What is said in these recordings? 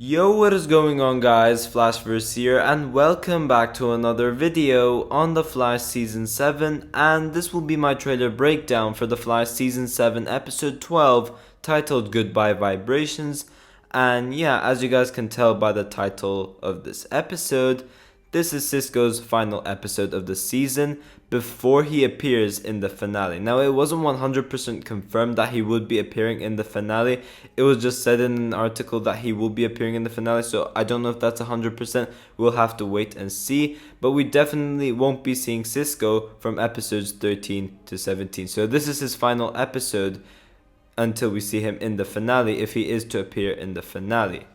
Yo, what is going on guys, Flashverse here and welcome back to another video on The Flash Season 7, and this will be my trailer breakdown for The Flash Season 7 Episode 12 titled Goodbye Vibrations. And yeah, as you guys can tell by the title of this episode, this is Cisco's final episode of the season before he appears in the finale. Now, it wasn't 100% confirmed that he would be appearing in the finale. It was just said in an article that he will be appearing in the finale, so I don't know if that's 100%. We'll have to wait and see. But we definitely won't be seeing Cisco from episodes 13 to 17. So this is his final episode until we see him in the finale, if he is to appear in the finale.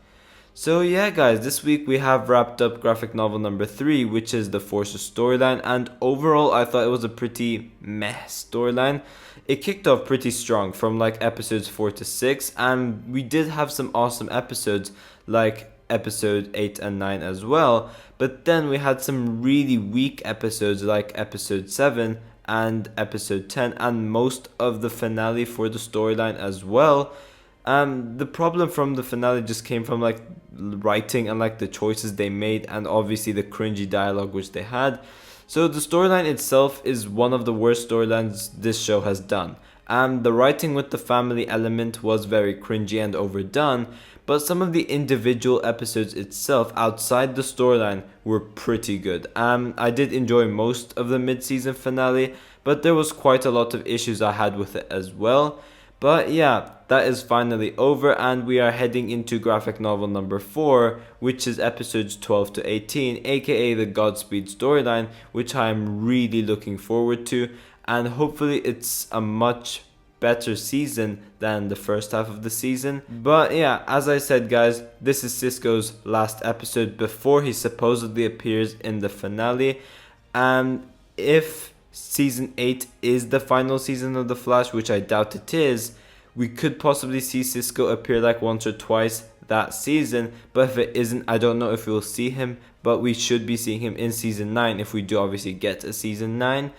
So yeah guys, this week we have wrapped up graphic novel number 3, which is the Forces storyline, and overall I thought it was a pretty meh storyline. It kicked off pretty strong from like episodes 4 to 6, and we did have some awesome episodes like episode 8 and 9 as well, but then we had some really weak episodes like episode 7 and episode 10 and most of the finale for the storyline as well. The problem from the finale just came from like writing and like the choices they made, and obviously the cringy dialogue which they had. So the storyline itself is one of the worst storylines this show has done. The writing with the family element was very cringy and overdone, but some of the individual episodes itself outside the storyline were pretty good. I did enjoy most of the mid-season finale, but there was quite a lot of issues I had with it as well. But yeah, that is finally over, and we are heading into graphic novel number 4, which is episodes 12 to 18, aka the Godspeed storyline, which I am really looking forward to, and hopefully it's a much better season than the first half of the season. But yeah, as I said guys, this is Cisco's last episode before he supposedly appears in the finale, and if Season 8 is the final season of The Flash, which I doubt it is, we could possibly see Cisco appear like once or twice that season. But if it isn't, I don't know if we'll see him, but we should be seeing him in Season 9 if we do obviously get a Season 9.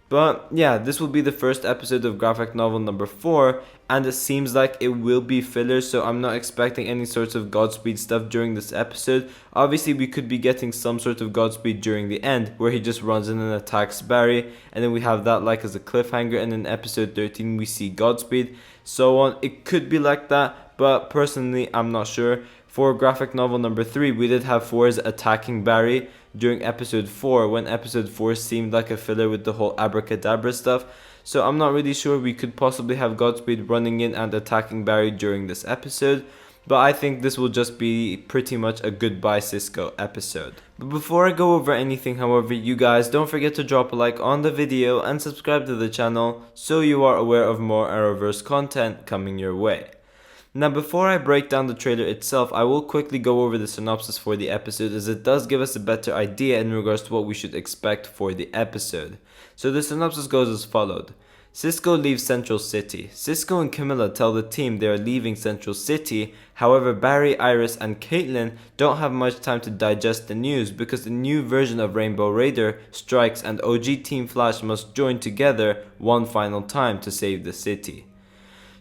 But yeah, this will be the first episode of graphic novel number 4, and it seems like it will be filler, so I'm not expecting any sorts of Godspeed stuff during this episode. Obviously we could be getting some sort of Godspeed during the end, where he just runs in and attacks Barry, and then we have that like as a cliffhanger, and in episode 13 we see Godspeed, so on. It could be like that, but personally I'm not sure. For graphic novel number 3, we did have Force attacking Barry during episode 4, when episode 4 seemed like a filler with the whole abracadabra stuff. So I'm not really sure. We could possibly have Godspeed running in and attacking Barry during this episode, but I think this will just be pretty much a goodbye Cisco episode. But before I go over anything, however, you guys don't forget to drop a like on the video and subscribe to the channel so you are aware of more Arrowverse content coming your way. Now, before I break down the trailer itself, I will quickly go over the synopsis for the episode, as it does give us a better idea in regards to what we should expect for the episode. So the synopsis goes as followed. Cisco leaves Central City. Cisco and Camilla tell the team they are leaving Central City. However, Barry, Iris, and Caitlin don't have much time to digest the news, because the new version of Rainbow Raider strikes and OG Team Flash must join together one final time to save the city.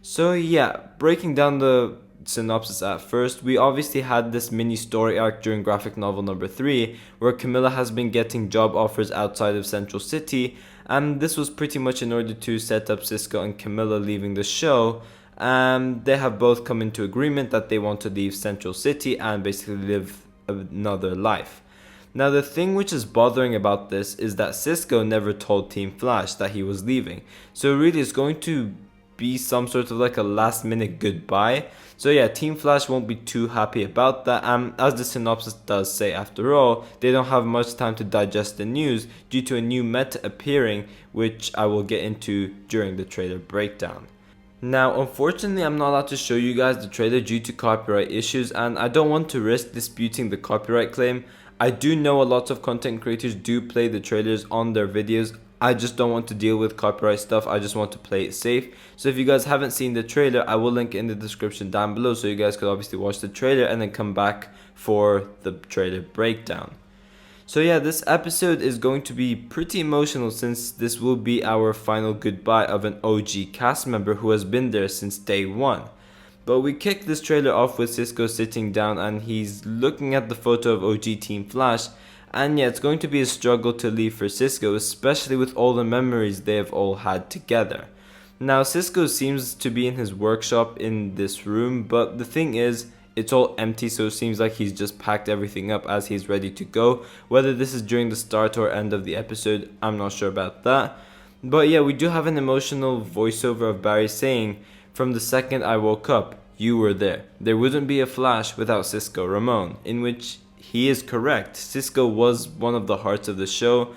So yeah, breaking down the synopsis at first, we obviously had this mini story arc during graphic novel number 3, where Camilla has been getting job offers outside of Central City, and this was pretty much in order to set up Cisco and Camilla leaving the show. They have both come into agreement that they want to leave Central City and basically live another life. Now, the thing which is bothering about this is that Cisco never told Team Flash that he was leaving, so really it's going to be some sort of like a last minute goodbye. So yeah, Team Flash won't be too happy about that. As the synopsis does say, after all, they don't have much time to digest the news due to a new meta appearing, which I will get into during the trailer breakdown. Now, unfortunately, I'm not allowed to show you guys the trailer due to copyright issues, and I don't want to risk disputing the copyright claim. I do know a lot of content creators do play the trailers on their videos. I just don't want to deal with copyright stuff. I just want to play it safe. So if you guys haven't seen the trailer, I will link it in the description down below, so you guys could obviously watch the trailer and then come back for the trailer breakdown. So yeah, this episode is going to be pretty emotional, since this will be our final goodbye of an OG cast member who has been there since day one. But we kick this trailer off with Cisco sitting down and he's looking at the photo of OG Team Flash. And yeah, it's going to be a struggle to leave for Cisco, especially with all the memories they have all had together. Now, Cisco seems to be in his workshop in this room, but the thing is, it's all empty, so it seems like he's just packed everything up as he's ready to go. Whether this is during the start or end of the episode, I'm not sure about that. But yeah, we do have an emotional voiceover of Barry saying, "From the second I woke up, you were there. There wouldn't be a Flash without Cisco Ramon," in which he is correct. Cisco was one of the hearts of the show.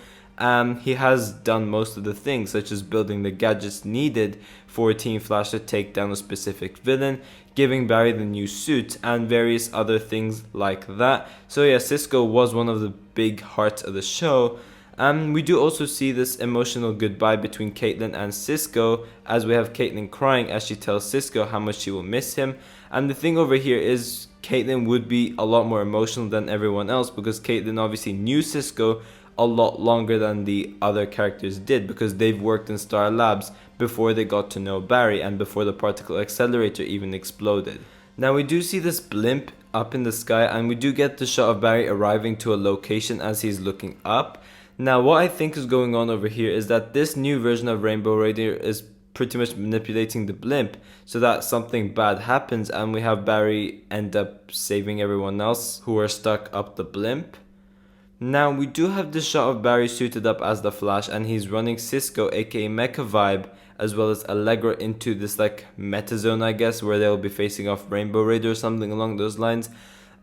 He has done most of the things, such as building the gadgets needed for Team Flash to take down a specific villain, giving Barry the new suit, and various other things like that. So yeah, Cisco was one of the big hearts of the show. We do also see this emotional goodbye between Caitlin and Cisco, as we have Caitlin crying as she tells Cisco how much she will miss him. And the thing over here is Caitlin would be a lot more emotional than everyone else, because Caitlin obviously knew Cisco a lot longer than the other characters did, because they've worked in Star Labs before they got to know Barry and before the particle accelerator even exploded. Now we do see this blimp up in the sky, and we do get the shot of Barry arriving to a location as he's looking up. Now what I think is going on over here is that this new version of Rainbow Raider is pretty much manipulating the blimp so that something bad happens, and we have Barry end up saving everyone else who are stuck up the blimp. Now we do have this shot of Barry suited up as the Flash, and he's running Cisco aka Mecha Vibe as well as Allegra into this like meta zone, I guess, where they'll be facing off Rainbow Raider or something along those lines.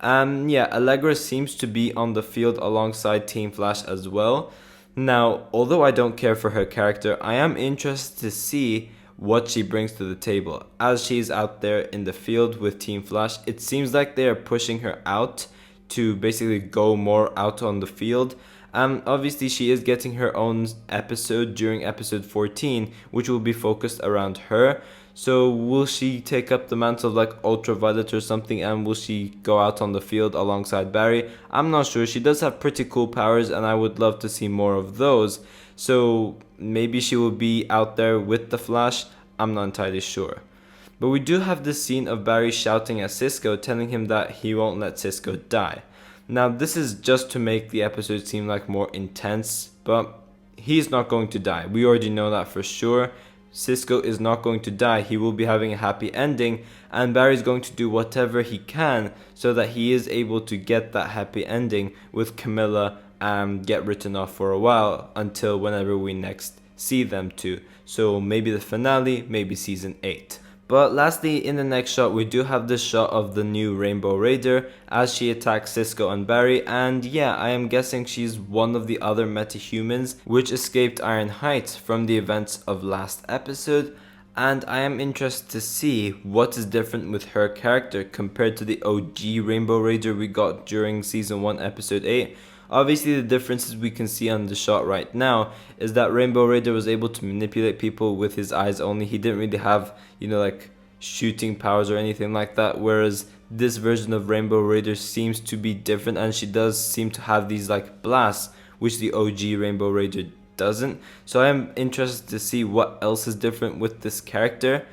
Yeah, Allegra seems to be on the field alongside Team Flash as well. Now, although I don't care for her character, I am interested to see what she brings to the table. As she's out there in the field with Team Flash, it seems like they are pushing her out to basically go more out on the field. Obviously she is getting her own episode during episode 14, which will be focused around her. So will she take up the mantle of like Ultraviolet or something, and will she go out on the field alongside Barry? I'm not sure. She does have pretty cool powers, and I would love to see more of those. So maybe she will be out there with the Flash. I'm not entirely sure. But we do have this scene of Barry shouting at Cisco, telling him that he won't let Cisco die. Now this is just to make the episode seem like more intense, but he's not going to die. We already know that for sure. Cisco is not going to die. He will be having a happy ending, and Barry's going to do whatever he can so that he is able to get that happy ending with Camilla and get written off for a while until whenever we next see them two. So maybe the finale, maybe season 8. But lastly, in the next shot, we do have this shot of the new Rainbow Raider as she attacks Cisco and Barry, and yeah, I am guessing she's one of the other metahumans which escaped Iron Heights from the events of last episode, and I am interested to see what is different with her character compared to the OG Rainbow Raider we got during season 1 episode 8. Obviously the differences we can see on the shot right now is that Rainbow Raider was able to manipulate people with his eyes only. He didn't really have, like shooting powers or anything like that, whereas this version of Rainbow Raider seems to be different, and she does seem to have these like blasts, which the OG Rainbow Raider doesn't. So I am interested to see what else is different with this character.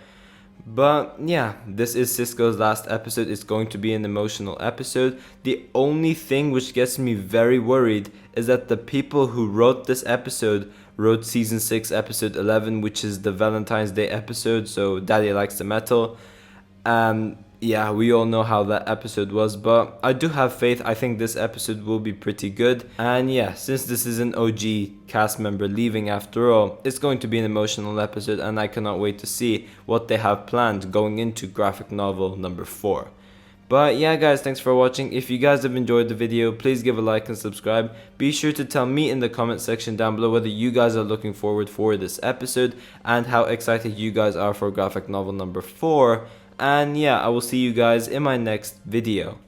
But yeah, this is Cisco's last episode. It's going to be an emotional episode. The only thing which gets me very worried is that the people who wrote this episode wrote season 6 episode 11, which is the Valentine's Day episode, so Daddy Likes the Metal. Yeah, we all know how that episode was, but I do have faith. I think this episode will be pretty good. And yeah, since this is an OG cast member leaving after all, it's going to be an emotional episode, and I cannot wait to see what they have planned going into graphic novel number 4. But yeah guys, thanks for watching. If you guys have enjoyed the video, please give a like and subscribe. Be sure to tell me in the comment section down below whether you guys are looking forward for this episode and how excited you guys are for graphic novel number 4. And yeah, I will see you guys in my next video.